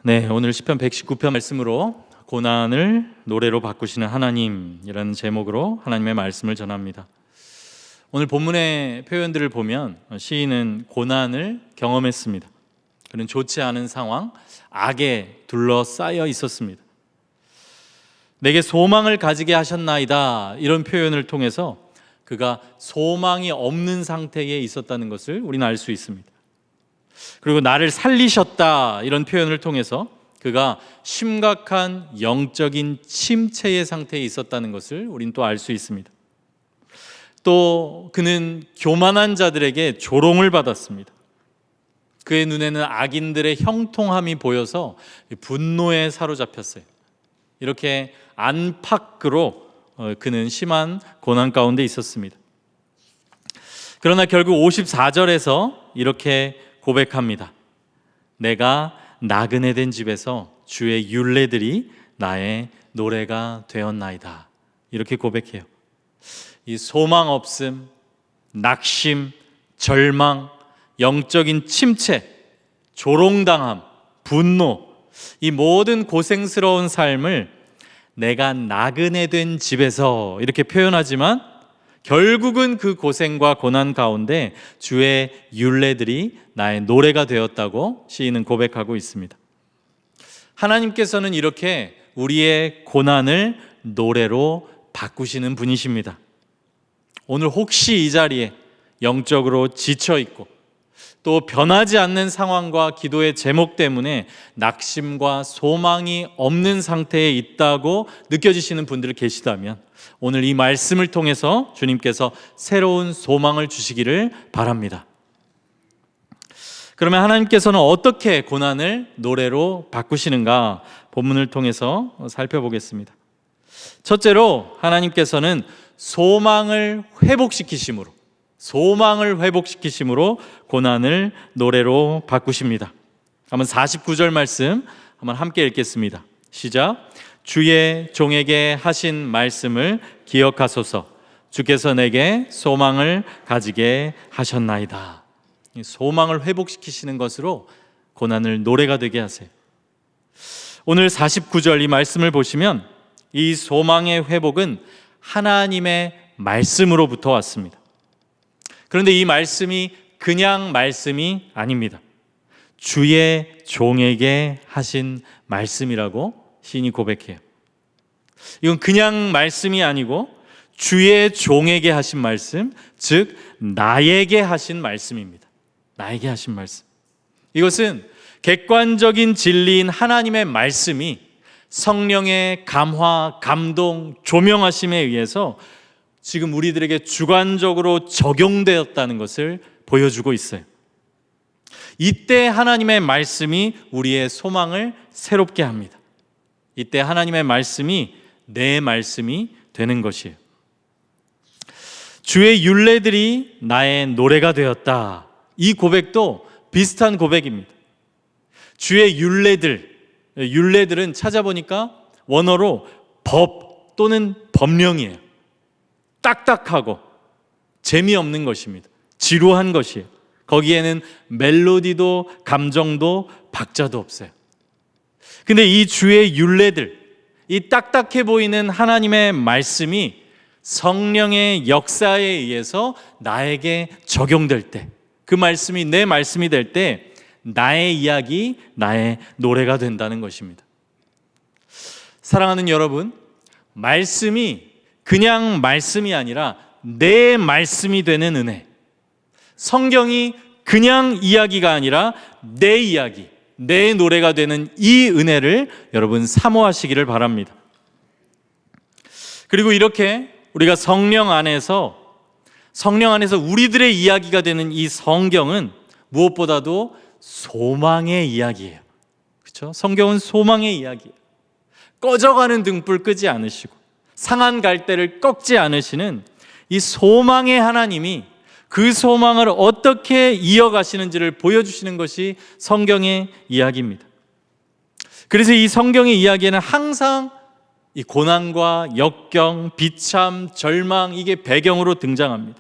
네, 오늘 시편 119편 말씀으로 고난을 노래로 바꾸시는 하나님이라는 제목으로 하나님의 말씀을 전합니다. 오늘 본문의 표현들을 보면 시인은 고난을 경험했습니다. 그는 좋지 않은 상황, 악에 둘러싸여 있었습니다. 내게 소망을 가지게 하셨나이다, 이런 표현을 통해서 그가 소망이 없는 상태에 있었다는 것을 우리는 알 수 있습니다. 그리고 나를 살리셨다, 이런 표현을 통해서 그가 심각한 영적인 침체의 상태에 있었다는 것을 우리는 또 알 수 있습니다. 또 그는 교만한 자들에게 조롱을 받았습니다. 그의 눈에는 악인들의 형통함이 보여서 분노에 사로잡혔어요. 이렇게 안팎으로 그는 심한 고난 가운데 있었습니다. 그러나 결국 54절에서 이렇게 고백합니다. 내가 나그네 된 집에서 주의 율례들이 나의 노래가 되었나이다. 이렇게 고백해요. 이 소망 없음, 낙심, 절망, 영적인 침체, 조롱당함, 분노, 이 모든 고생스러운 삶을 내가 나그네 된 집에서 이렇게 표현하지만 결국은 그 고생과 고난 가운데 주의 율례들이 나의 노래가 되었다고 시인은 고백하고 있습니다. 하나님께서는 이렇게 우리의 고난을 노래로 바꾸시는 분이십니다. 오늘 혹시 이 자리에 영적으로 지쳐 있고 또 변하지 않는 상황과 기도의 제목 때문에 낙심과 소망이 없는 상태에 있다고 느껴지시는 분들 계시다면 오늘 이 말씀을 통해서 주님께서 새로운 소망을 주시기를 바랍니다. 그러면 하나님께서는 어떻게 고난을 노래로 바꾸시는가 본문을 통해서 살펴보겠습니다. 첫째로 하나님께서는 소망을 회복시키심으로 고난을 노래로 바꾸십니다. 한번 49절 말씀 한번 함께 읽겠습니다. 시작. 주의 종에게 하신 말씀을 기억하소서. 주께서 내게 소망을 가지게 하셨나이다. 소망을 회복시키시는 것으로 고난을 노래가 되게 하세요. 오늘 49절 이 말씀을 보시면 이 소망의 회복은 하나님의 말씀으로부터 왔습니다. 그런데 이 말씀이 그냥 말씀이 아닙니다. 주의 종에게 하신 말씀이라고 시인이 고백해요. 이건 그냥 말씀이 아니고 주의 종에게 하신 말씀, 즉 나에게 하신 말씀입니다. 나에게 하신 말씀. 이것은 객관적인 진리인 하나님의 말씀이 성령의 감화, 감동, 조명하심에 의해서 지금 우리들에게 주관적으로 적용되었다는 것을 보여주고 있어요. 이때 하나님의 말씀이 우리의 소망을 새롭게 합니다. 이때 하나님의 말씀이 내 말씀이 되는 것이에요. 주의 율례들이 나의 노래가 되었다. 이 고백도 비슷한 고백입니다. 주의 율례들은 찾아보니까 원어로 법 또는 법령이에요. 딱딱하고 재미없는 것입니다. 지루한 것이에요. 거기에는 멜로디도 감정도 박자도 없어요. 근데 이 주의 율례들, 이 딱딱해 보이는 하나님의 말씀이 성령의 역사에 의해서 나에게 적용될 때, 그 말씀이 내 말씀이 될 때 나의 이야기, 나의 노래가 된다는 것입니다. 사랑하는 여러분, 말씀이 그냥 말씀이 아니라 내 말씀이 되는 은혜, 성경이 그냥 이야기가 아니라 내 이야기, 내 노래가 되는 이 은혜를 여러분 사모하시기를 바랍니다. 그리고 이렇게 우리가 성령 안에서 우리들의 이야기가 되는 이 성경은 무엇보다도 소망의 이야기예요. 그렇죠? 성경은 소망의 이야기예요. 꺼져가는 등불 끄지 않으시고 상한 갈대를 꺾지 않으시는 이 소망의 하나님이 그 소망을 어떻게 이어가시는지를 보여주시는 것이 성경의 이야기입니다. 그래서 이 성경의 이야기에는 항상 이 고난과 역경, 비참, 절망, 이게 배경으로 등장합니다.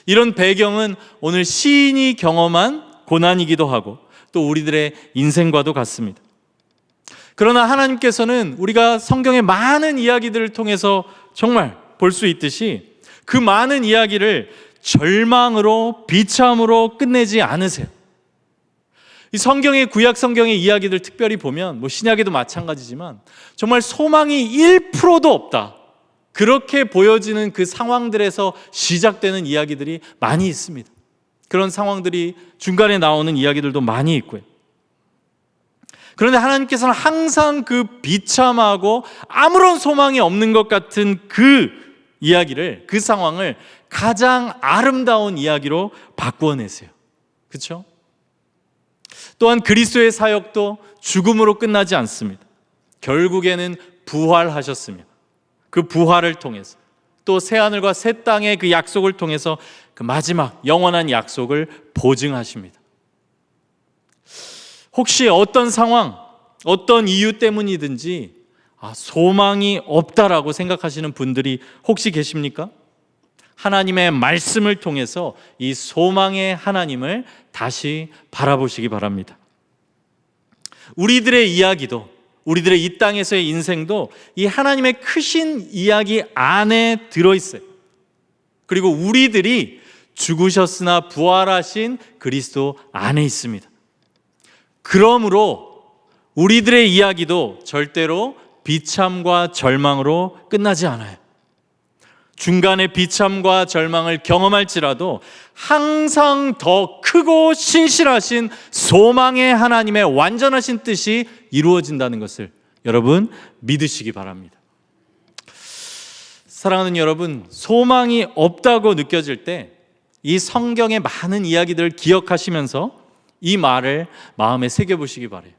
이런 배경은 오늘 시인이 경험한 고난이기도 하고 또 우리들의 인생과도 같습니다. 그러나 하나님께서는 우리가 성경의 많은 이야기들을 통해서 정말 볼 수 있듯이 그 많은 이야기를 절망으로, 비참으로 끝내지 않으세요. 이 성경의, 구약 성경의 이야기들 특별히 보면 신약에도 마찬가지지만 정말 소망이 1%도 없다, 그렇게 보여지는 그 상황들에서 시작되는 이야기들이 많이 있습니다. 그런 상황들이 중간에 나오는 이야기들도 많이 있고요. 그런데 하나님께서는 항상 그 비참하고 아무런 소망이 없는 것 같은 그 이야기를, 그 상황을 가장 아름다운 이야기로 바꾸어내세요. 그렇죠? 또한 그리스도의 사역도 죽음으로 끝나지 않습니다. 결국에는 부활하셨으며 그 부활을 통해서 또 새하늘과 새 땅의 그 약속을 통해서 그 마지막 영원한 약속을 보증하십니다. 혹시 어떤 상황, 어떤 이유 때문이든지 소망이 없다라고 생각하시는 분들이 혹시 계십니까? 하나님의 말씀을 통해서 이 소망의 하나님을 다시 바라보시기 바랍니다. 우리들의 이야기도, 우리들의 이 땅에서의 인생도 이 하나님의 크신 이야기 안에 들어있어요. 그리고 우리들이 죽으셨으나 부활하신 그리스도 안에 있습니다. 그러므로 우리들의 이야기도 절대로 비참과 절망으로 끝나지 않아요. 중간에 비참과 절망을 경험할지라도 항상 더 크고 신실하신 소망의 하나님의 완전하신 뜻이 이루어진다는 것을 여러분 믿으시기 바랍니다. 사랑하는 여러분, 소망이 없다고 느껴질 때 이 성경의 많은 이야기들을 기억하시면서 이 말을 마음에 새겨보시기 바라요.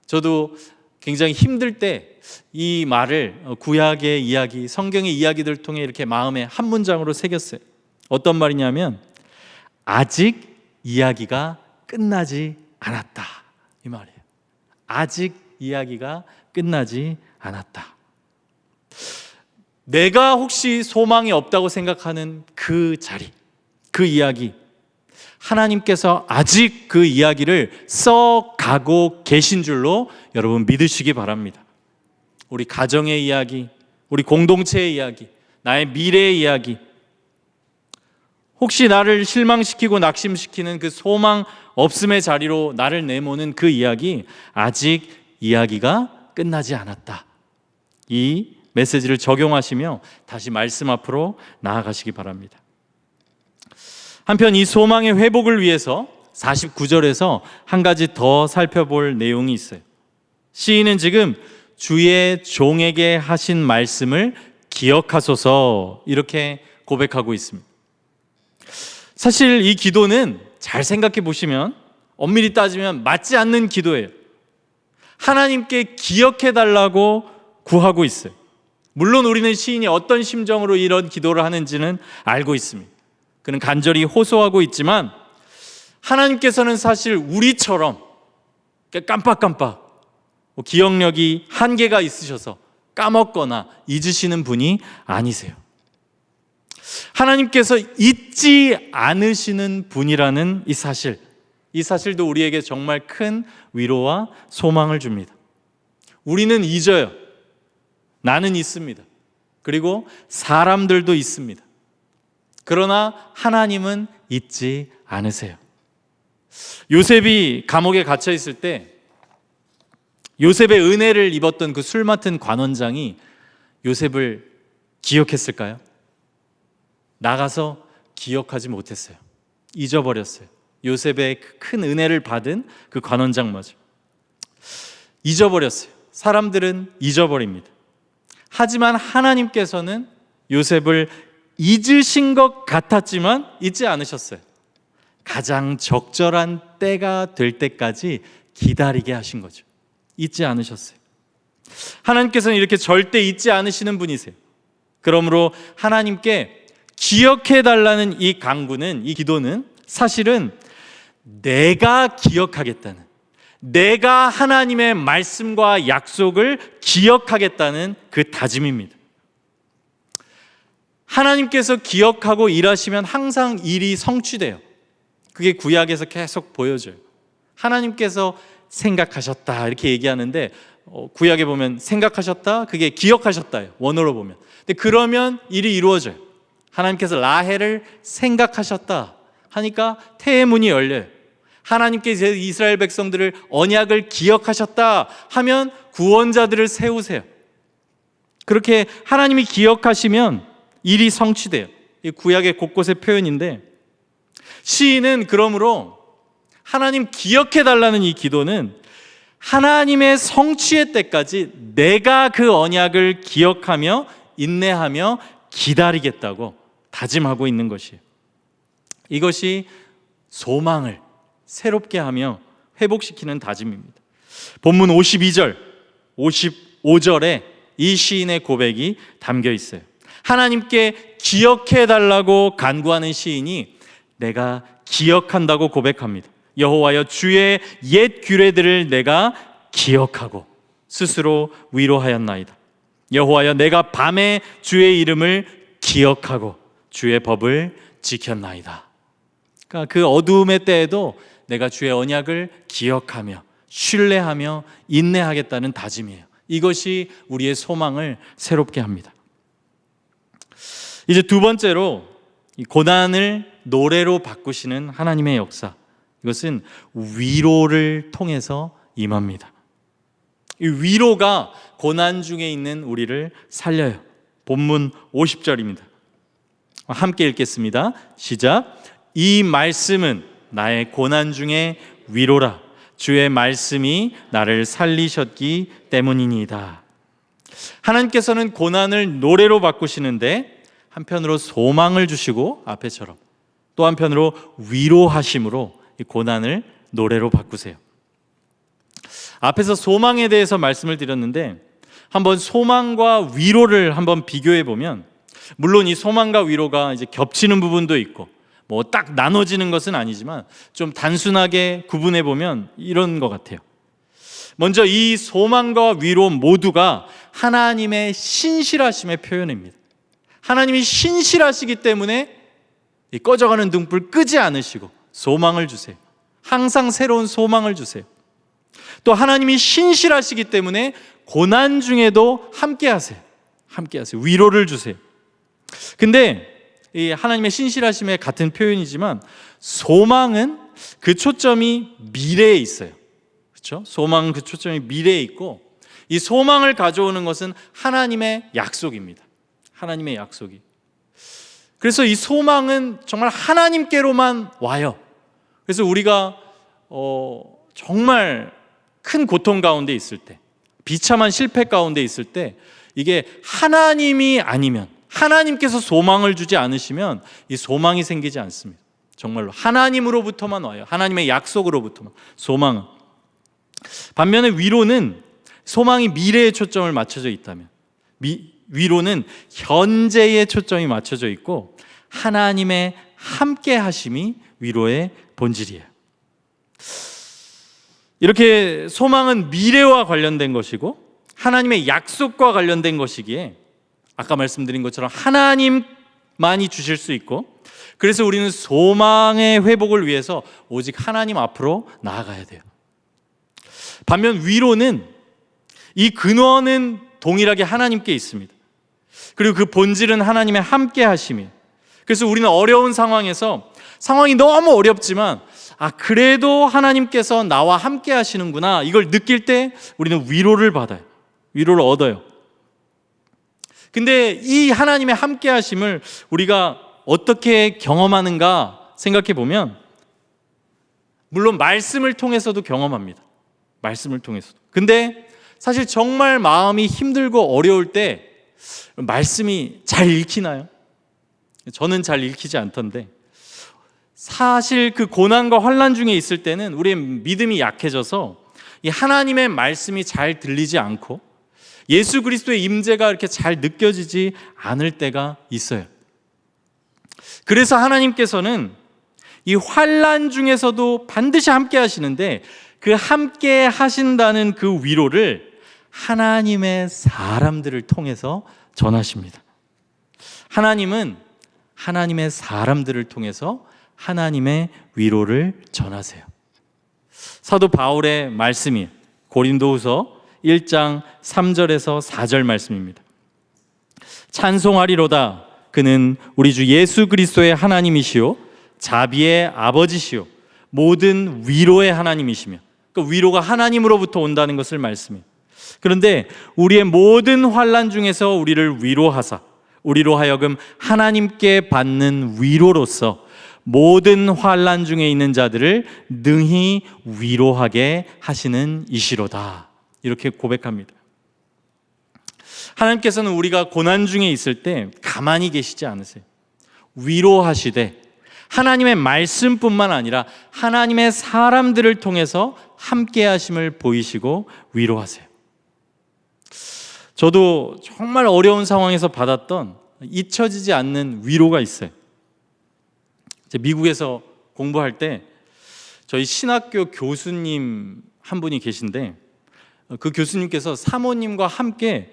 저도 굉장히 힘들 때 이 말을 구약의 이야기, 성경의 이야기들을 통해 이렇게 마음에 한 문장으로 새겼어요. 어떤 말이냐면 아직 이야기가 끝나지 않았다, 이 말이에요. 아직 이야기가 끝나지 않았다. 내가 혹시 소망이 없다고 생각하는 그 자리, 그 이야기, 하나님께서 아직 그 이야기를 써가고 계신 줄로 여러분 믿으시기 바랍니다. 우리 가정의 이야기, 우리 공동체의 이야기, 나의 미래의 이야기, 혹시 나를 실망시키고 낙심시키는 그 소망 없음의 자리로 나를 내모는 그 이야기, 아직 이야기가 끝나지 않았다. 이 메시지를 적용하시며 다시 말씀 앞으로 나아가시기 바랍니다. 한편 이 소망의 회복을 위해서 49절에서 한 가지 더 살펴볼 내용이 있어요. 시인은 지금 주의 종에게 하신 말씀을 기억하소서, 이렇게 고백하고 있습니다. 사실 이 기도는 잘 생각해 보시면 엄밀히 따지면 맞지 않는 기도예요. 하나님께 기억해 달라고 구하고 있어요. 물론 우리는 시인이 어떤 심정으로 이런 기도를 하는지는 알고 있습니다. 그는 간절히 호소하고 있지만 하나님께서는 사실 우리처럼 깜빡깜빡 기억력이 한계가 있으셔서 까먹거나 잊으시는 분이 아니세요. 하나님께서 잊지 않으시는 분이라는 이 사실도 우리에게 정말 큰 위로와 소망을 줍니다. 우리는 잊어요. 나는 있습니다. 그리고 사람들도 있습니다. 그러나 하나님은 잊지 않으세요. 요셉이 감옥에 갇혀 있을 때 요셉의 은혜를 입었던 그 술 맡은 관원장이 요셉을 기억했을까요? 나가서 기억하지 못했어요. 잊어버렸어요. 요셉의 큰 은혜를 받은 그 관원장마저 잊어버렸어요. 사람들은 잊어버립니다. 하지만 하나님께서는 요셉을 잊으신 것 같았지만 잊지 않으셨어요. 가장 적절한 때가 될 때까지 기다리게 하신 거죠. 잊지 않으셨어요. 하나님께서는 이렇게 절대 잊지 않으시는 분이세요. 그러므로 하나님께 기억해 달라는 이 간구는, 이 기도는 사실은 내가 기억하겠다는, 내가 하나님의 말씀과 약속을 기억하겠다는 그 다짐입니다. 하나님께서 기억하고 일하시면 항상 일이 성취돼요. 그게 구약에서 계속 보여져요. 하나님께서 생각하셨다 이렇게 얘기하는데 구약에 보면 생각하셨다, 그게 기억하셨다예요. 원어로 보면. 근데 그러면 일이 이루어져요. 하나님께서 라헬을 생각하셨다 하니까 태의 문이 열려요. 하나님께서 이스라엘 백성들을 언약을 기억하셨다 하면 구원자들을 세우세요. 그렇게 하나님이 기억하시면 일이 성취돼요. 이 구약의 곳곳의 표현인데, 시인은 그러므로 하나님 기억해 달라는 이 기도는 하나님의 성취의 때까지 내가 그 언약을 기억하며 인내하며 기다리겠다고 다짐하고 있는 것이에요. 이것이 소망을 새롭게 하며 회복시키는 다짐입니다. 본문 52절, 55절에 이 시인의 고백이 담겨 있어요. 하나님께 기억해 달라고 간구하는 시인이 내가 기억한다고 고백합니다. 여호와여, 주의 옛 규례들을 내가 기억하고 스스로 위로하였나이다. 여호와여, 내가 밤에 주의 이름을 기억하고 주의 법을 지켰나이다. 그러니까 그 어두움의 때에도 내가 주의 언약을 기억하며 신뢰하며 인내하겠다는 다짐이에요. 이것이 우리의 소망을 새롭게 합니다. 이제 두 번째로, 이 고난을 노래로 바꾸시는 하나님의 역사, 이것은 위로를 통해서 임합니다. 이 위로가 고난 중에 있는 우리를 살려요. 본문 50절입니다. 함께 읽겠습니다. 시작. 이 말씀은 나의 고난 중에 위로라. 주의 말씀이 나를 살리셨기 때문이니이다. 하나님께서는 고난을 노래로 바꾸시는데 한편으로 소망을 주시고 앞에처럼 또 한편으로 위로하심으로 이 고난을 노래로 바꾸세요. 앞에서 소망에 대해서 말씀을 드렸는데 한번 소망과 위로를 한번 비교해 보면, 물론 이 소망과 위로가 이제 겹치는 부분도 있고 뭐 딱 나눠지는 것은 아니지만 좀 단순하게 구분해 보면 이런 것 같아요. 먼저 이 소망과 위로 모두가 하나님의 신실하심의 표현입니다. 하나님이 신실하시기 때문에 이 꺼져가는 등불 끄지 않으시고 소망을 주세요. 항상 새로운 소망을 주세요. 또 하나님이 신실하시기 때문에 고난 중에도 함께 하세요. 함께 하세요. 위로를 주세요. 근데 이 하나님의 신실하심의 같은 표현이지만 소망은 그 초점이 미래에 있어요. 그렇죠? 소망은 그 초점이 미래에 있고, 이 소망을 가져오는 것은 하나님의 약속입니다. 하나님의 약속이. 그래서 이 소망은 정말 하나님께로만 와요. 그래서 우리가 정말 큰 고통 가운데 있을 때, 비참한 실패 가운데 있을 때, 이게 하나님이 아니면, 하나님께서 소망을 주지 않으시면 이 소망이 생기지 않습니다. 정말로 하나님으로부터만 와요. 하나님의 약속으로부터만. 소망은. 반면에 위로는 소망이 미래에 초점을 맞춰져 있다면, 위로는 현재에 초점이 맞춰져 있고 하나님의 함께 하심이 위로의 본질이에요. 이렇게 소망은 미래와 관련된 것이고 하나님의 약속과 관련된 것이기에 아까 말씀드린 것처럼 하나님만이 주실 수 있고, 그래서 우리는 소망의 회복을 위해서 오직 하나님 앞으로 나아가야 돼요. 반면 위로는 이 근원은 동일하게 하나님께 있습니다. 그리고 그 본질은 하나님의 함께 하심이에요. 그래서 우리는 어려운 상황에서, 상황이 너무 어렵지만 그래도 하나님께서 나와 함께 하시는구나, 이걸 느낄 때 우리는 위로를 받아요. 위로를 얻어요. 근데 이 하나님의 함께 하심을 우리가 어떻게 경험하는가 생각해 보면, 물론 말씀을 통해서도 경험합니다. 말씀을 통해서도. 근데 사실 정말 마음이 힘들고 어려울 때 말씀이 잘 읽히나요? 저는 잘 읽히지 않던데, 사실 그 고난과 환난 중에 있을 때는 우리의 믿음이 약해져서 이 하나님의 말씀이 잘 들리지 않고 예수 그리스도의 임재가 이렇게 잘 느껴지지 않을 때가 있어요. 그래서 하나님께서는 이 환난 중에서도 반드시 함께 하시는데, 그 함께 하신다는 그 위로를 하나님의 사람들을 통해서 전하십니다. 하나님은 하나님의 사람들을 통해서 하나님의 위로를 전하세요. 사도 바울의 말씀이 고린도후서 1장 3절에서 4절 말씀입니다. 찬송하리로다. 그는 우리 주 예수 그리스도의 하나님이시요 자비의 아버지시요 모든 위로의 하나님이시며, 그 위로가 하나님으로부터 온다는 것을 말씀해요. 그런데 우리의 모든 환난 중에서 우리를 위로하사 우리로 하여금 하나님께 받는 위로로서 모든 환난 중에 있는 자들을 능히 위로하게 하시는 이시로다. 이렇게 고백합니다. 하나님께서는 우리가 고난 중에 있을 때 가만히 계시지 않으세요. 위로하시되 하나님의 말씀뿐만 아니라 하나님의 사람들을 통해서 함께 하심을 보이시고 위로하세요. 저도 정말 어려운 상황에서 받았던 잊혀지지 않는 위로가 있어요. 미국에서 공부할 때 저희 신학교 교수님 한 분이 계신데, 그 교수님께서 사모님과 함께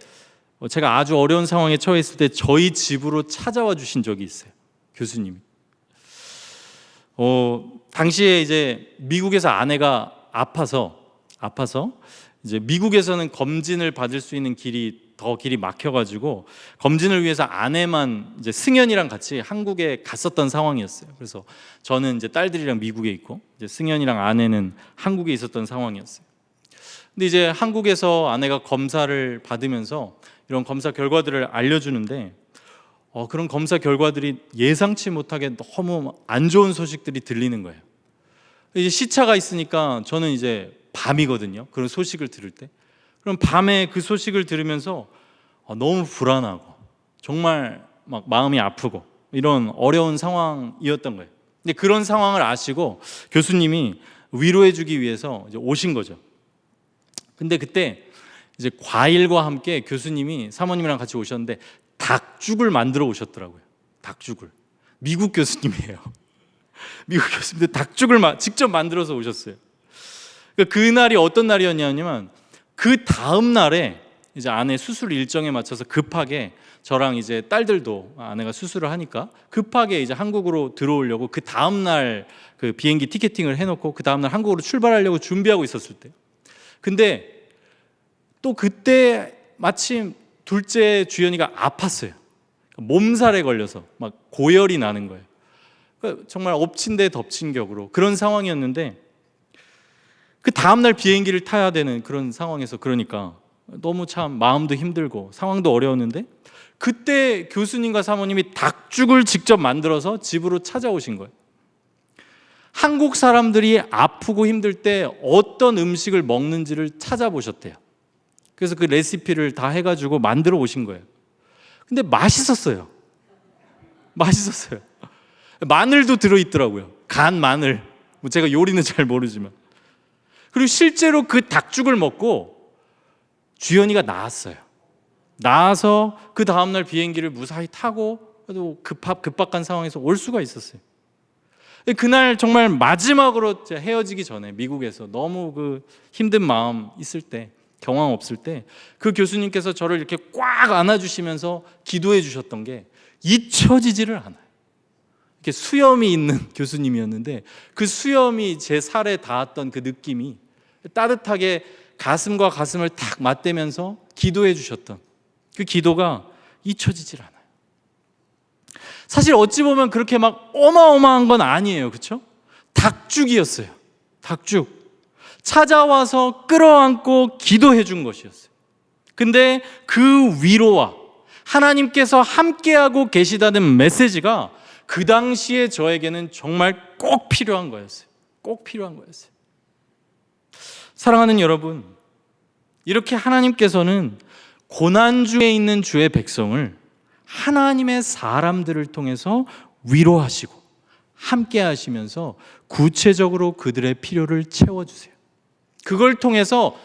제가 아주 어려운 상황에 처했을 때 저희 집으로 찾아와 주신 적이 있어요. 교수님이. 당시에 이제 미국에서 아내가 아파서 이제 미국에서는 검진을 받을 수 있는 길이 막혀가지고 검진을 위해서 아내만 이제 승연이랑 같이 한국에 갔었던 상황이었어요. 그래서 저는 이제 딸들이랑 미국에 있고 이제 승연이랑 아내는 한국에 있었던 상황이었어요. 근데 이제 한국에서 아내가 검사를 받으면서 이런 검사 결과들을 알려주는데 그런 검사 결과들이 예상치 못하게 너무 안 좋은 소식들이 들리는 거예요. 이제 시차가 있으니까 저는 이제 밤이거든요. 그런 소식을 들을 때. 그럼 밤에 그 소식을 들으면서 너무 불안하고 정말 막 마음이 아프고 이런 어려운 상황이었던 거예요. 근데 그런 상황을 아시고 교수님이 위로해 주기 위해서 이제 오신 거죠. 근데 그때 이제 과일과 함께 교수님이 사모님이랑 같이 오셨는데 닭죽을 만들어 오셨더라고요. 닭죽을. 미국 교수님이에요. 미국 교수님인데 닭죽을 직접 만들어서 오셨어요. 그날이 어떤 날이었냐면 그 다음 날에 이제 아내 수술 일정에 맞춰서 급하게 저랑 이제 딸들도 아내가 수술을 하니까 급하게 이제 한국으로 들어오려고 그 다음 날 그 비행기 티켓팅을 해놓고 그 다음 날 한국으로 출발하려고 준비하고 있었을 때, 근데 또 그때 마침 둘째 주연이가 아팠어요. 몸살에 걸려서 막 고열이 나는 거예요. 그러니까 정말 엎친 데 덮친 격으로 그런 상황이었는데 그 다음날 비행기를 타야 되는 그런 상황에서 그러니까 너무 참 마음도 힘들고 상황도 어려웠는데 그때 교수님과 사모님이 닭죽을 직접 만들어서 집으로 찾아오신 거예요. 한국 사람들이 아프고 힘들 때 어떤 음식을 먹는지를 찾아보셨대요. 그래서 그 레시피를 다 해가지고 만들어 오신 거예요. 근데 맛있었어요. 맛있었어요. 마늘도 들어있더라고요. 간 마늘. 제가 요리는 잘 모르지만. 그리고 실제로 그 닭죽을 먹고 주연이가 나았어요. 나아서 그 다음날 비행기를 무사히 타고 그래도 급박한 상황에서 올 수가 있었어요. 그날 정말 마지막으로 헤어지기 전에 미국에서 너무 그 힘든 마음 있을 때, 경황 없을 때 그 교수님께서 저를 이렇게 꽉 안아주시면서 기도해 주셨던 게 잊혀지지를 않아요. 이렇게 수염이 있는 교수님이었는데 그 수염이 제 살에 닿았던 그 느낌이 따뜻하게 가슴과 가슴을 탁 맞대면서 기도해 주셨던 그 기도가 잊혀지질 않아요. 사실 어찌 보면 그렇게 막 어마어마한 건 아니에요. 그렇죠? 닭죽이었어요. 닭죽. 찾아와서 끌어안고 기도해 준 것이었어요. 근데 그 위로와 하나님께서 함께하고 계시다는 메시지가 그 당시에 저에게는 정말 꼭 필요한 거였어요. 꼭 필요한 거였어요. 사랑하는 여러분, 이렇게 하나님께서는 고난 중에 있는 주의 백성을 하나님의 사람들을 통해서 위로하시고 함께 하시면서 구체적으로 그들의 필요를 채워주세요. 그걸 통해서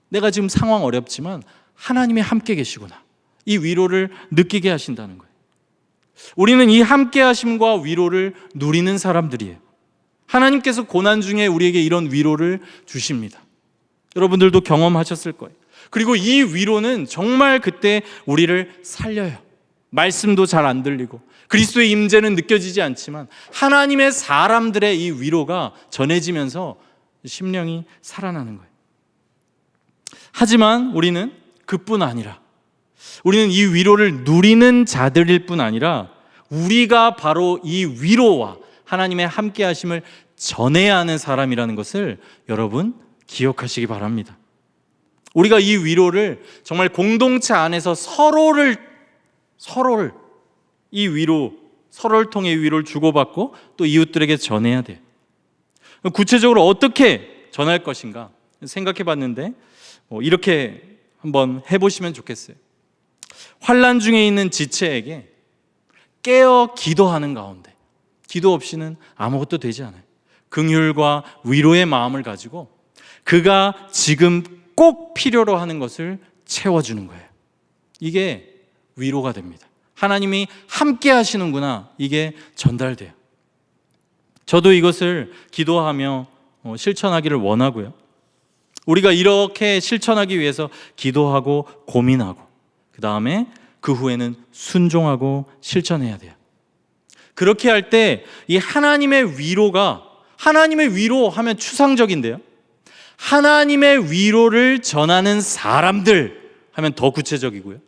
내가 지금 상황 어렵지만 하나님이 함께 계시구나, 이 위로를 느끼게 하신다는 거예요. 우리는 이 함께 하심과 위로를 누리는 사람들이에요. 하나님께서 고난 중에 우리에게 이런 위로를 주십니다. 여러분들도 경험하셨을 거예요. 그리고 이 위로는 정말 그때 우리를 살려요. 말씀도 잘 안 들리고 그리스도의 임재는 느껴지지 않지만 하나님의 사람들의 이 위로가 전해지면서 심령이 살아나는 거예요. 하지만 우리는 그뿐 아니라 우리는 이 위로를 누리는 자들일 뿐 아니라 우리가 바로 이 위로와 하나님의 함께 하심을 전해야 하는 사람이라는 것을 여러분 기억하시기 바랍니다. 우리가 이 위로를 정말 공동체 안에서 서로를 이 위로, 서로를 통해 위로를 주고받고 또 이웃들에게 전해야 돼요. 구체적으로 어떻게 전할 것인가 생각해 봤는데 이렇게 한번 해보시면 좋겠어요. 환난 중에 있는 지체에게 깨어 기도하는 가운데, 기도 없이는 아무것도 되지 않아요. 긍휼과 위로의 마음을 가지고 그가 지금 꼭 필요로 하는 것을 채워주는 거예요. 이게 위로가 됩니다. 하나님이 함께 하시는구나, 이게 전달돼요. 저도 이것을 기도하며 실천하기를 원하고요. 우리가 이렇게 실천하기 위해서 기도하고 고민하고 그 다음에 그 후에는 순종하고 실천해야 돼요. 그렇게 할 때 이 하나님의 위로가, 하나님의 위로 하면 추상적인데요, 하나님의 위로를 전하는 사람들 하면 더 구체적이고요,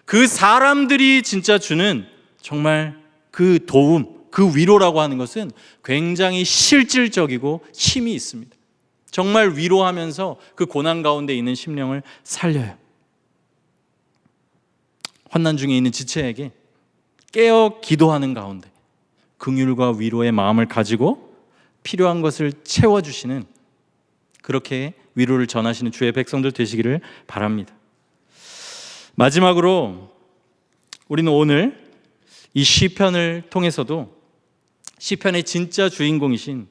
그 사람들이 진짜 주는 정말 그 도움, 그 위로라고 하는 것은 굉장히 실질적이고 힘이 있습니다. 정말 위로하면서 그 고난 가운데 있는 심령을 살려요. 환난 중에 있는 지체에게 깨어 기도하는 가운데 긍휼과 위로의 마음을 가지고 필요한 것을 채워주시는, 그렇게 위로를 전하시는 주의 백성들 되시기를 바랍니다. 마지막으로 우리는 오늘 이 시편을 통해서도 시편의 진짜 주인공이신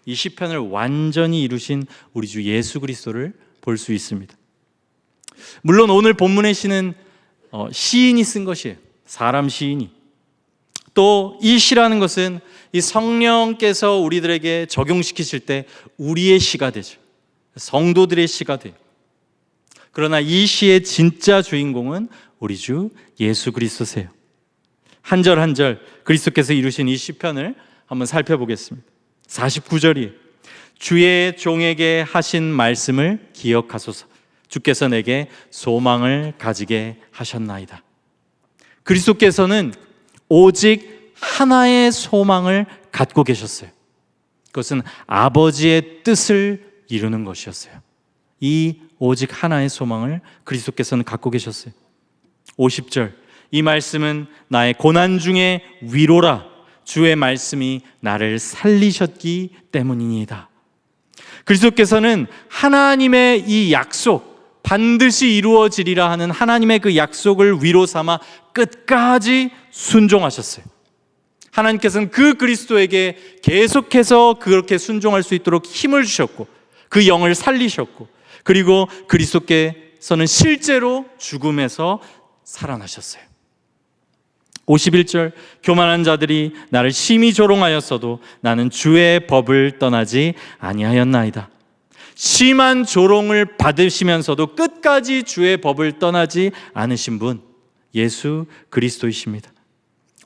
이 시편을 완전히 이루신 우리 주 예수 그리스도를 볼 수 있습니다. 물론 오늘 본문의 시는 시인이 쓴 것이에요. 사람 시인이. 또 이 시라는 것은 이 성령께서 우리들에게 적용시키실 때 우리의 시가 되죠. 성도들의 시가 돼요. 그러나 이 시의 진짜 주인공은 우리 주 예수 그리스도세요. 한 절 한 절 그리스도께서 이루신 이 시편을 한번 살펴보겠습니다. 49절이에요. 주의 종에게 하신 말씀을 기억하소서. 주께서 내게 소망을 가지게 하셨나이다. 그리스도께서는 오직 하나의 소망을 갖고 계셨어요. 그것은 아버지의 뜻을 이루는 것이었어요. 이 오직 하나의 소망을 그리스도께서는 갖고 계셨어요. 50절, 이 말씀은 나의 고난 중에 위로라. 주의 말씀이 나를 살리셨기 때문이니이다. 그리스도께서는 하나님의 이 약속, 반드시 이루어지리라 하는 하나님의 그 약속을 위로 삼아 끝까지 순종하셨어요. 하나님께서는 그 그리스도에게 계속해서 그렇게 순종할 수 있도록 힘을 주셨고 그 영을 살리셨고, 그리고 그리스도께서는 실제로 죽음에서 살아나셨어요. 51절, 교만한 자들이 나를 심히 조롱하였어도 나는 주의 법을 떠나지 아니하였나이다. 심한 조롱을 받으시면서도 끝까지 주의 법을 떠나지 않으신 분, 예수 그리스도이십니다.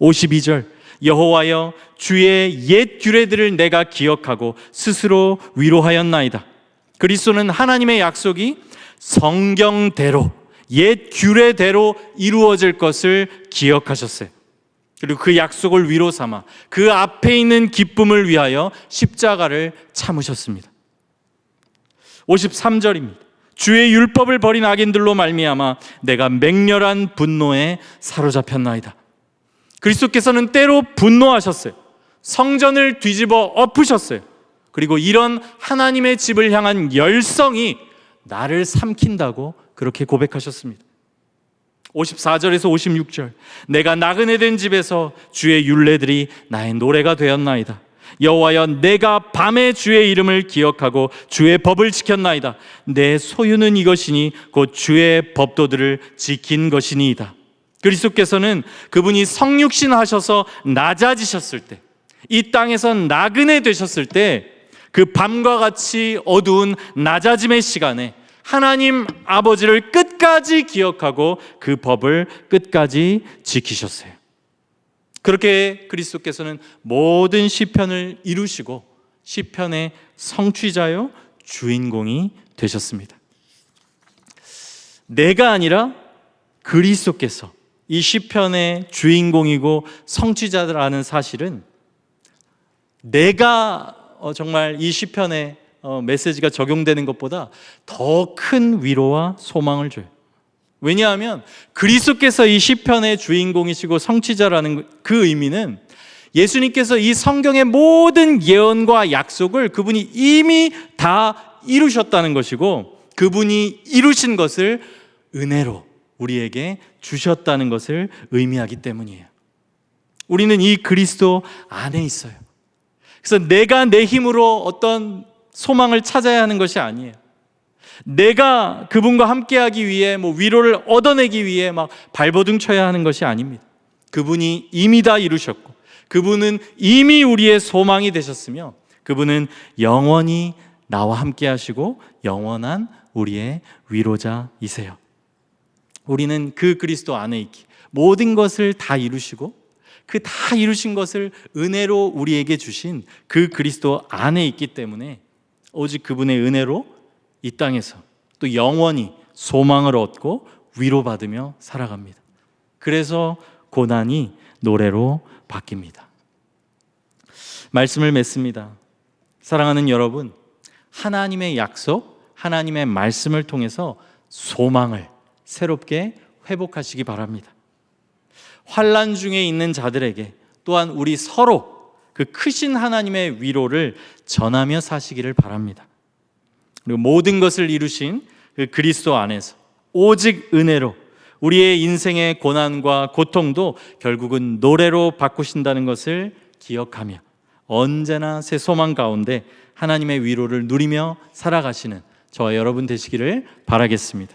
52절, 여호와여 주의 옛 규례들을 내가 기억하고 스스로 위로하였나이다. 그리스도는 하나님의 약속이 성경대로, 옛 규례대로 이루어질 것을 기억하셨어요. 그리고 그 약속을 위로 삼아 그 앞에 있는 기쁨을 위하여 십자가를 참으셨습니다. 53절입니다. 주의 율법을 버린 악인들로 말미암아 내가 맹렬한 분노에 사로잡혔나이다. 그리스도께서는 때로 분노하셨어요. 성전을 뒤집어 엎으셨어요. 그리고 이런 하나님의 집을 향한 열성이 나를 삼킨다고 그렇게 고백하셨습니다. 54절에서 56절, 내가 나그네 된 집에서 주의 율례들이 나의 노래가 되었나이다. 여호와여 내가 밤에 주의 이름을 기억하고 주의 법을 지켰나이다. 내 소유는 이것이니 곧 주의 법도들을 지킨 것이니이다. 그리스도께서는 그분이 성육신 하셔서 낮아지셨을 때, 이 땅에서 나그네 되셨을 때, 그 밤과 같이 어두운 낮아짐의 시간에 하나님 아버지를 끝까지 기억하고 그 법을 끝까지 지키셨어요. 그렇게 그리스도께서는 모든 시편을 이루시고 시편의 성취자요 주인공이 되셨습니다. 내가 아니라 그리스도께서 이 시편의 주인공이고 성취자라는 사실은 내가 정말 이 시편의 메시지가 적용되는 것보다 더 큰 위로와 소망을 줘요. 왜냐하면 그리스도께서 이 시편의 주인공이시고 성취자라는 그 의미는 예수님께서 이 성경의 모든 예언과 약속을 그분이 이미 다 이루셨다는 것이고, 그분이 이루신 것을 은혜로 우리에게 주셨다는 것을 의미하기 때문이에요. 우리는 이 그리스도 안에 있어요. 그래서 내가 내 힘으로 어떤 소망을 찾아야 하는 것이 아니에요. 내가 그분과 함께하기 위해 위로를 얻어내기 위해 막 발버둥 쳐야 하는 것이 아닙니다. 그분이 이미 다 이루셨고, 그분은 이미 우리의 소망이 되셨으며, 그분은 영원히 나와 함께 하시고 영원한 우리의 위로자이세요. 우리는 그 그리스도 안에 있기, 모든 것을 다 이루시고 그 다 이루신 것을 은혜로 우리에게 주신 그 그리스도 안에 있기 때문에 오직 그분의 은혜로 이 땅에서 또 영원히 소망을 얻고 위로받으며 살아갑니다. 그래서 고난이 노래로 바뀝니다. 말씀을 맺습니다. 사랑하는 여러분, 하나님의 약속, 하나님의 말씀을 통해서 소망을 새롭게 회복하시기 바랍니다. 환난 중에 있는 자들에게 또한 우리 서로 그 크신 하나님의 위로를 전하며 사시기를 바랍니다. 그리고 모든 것을 이루신 그 그리스도 안에서 오직 은혜로 우리의 인생의 고난과 고통도 결국은 노래로 바꾸신다는 것을 기억하며 언제나 새 소망 가운데 하나님의 위로를 누리며 살아가시는 저와 여러분 되시기를 바라겠습니다.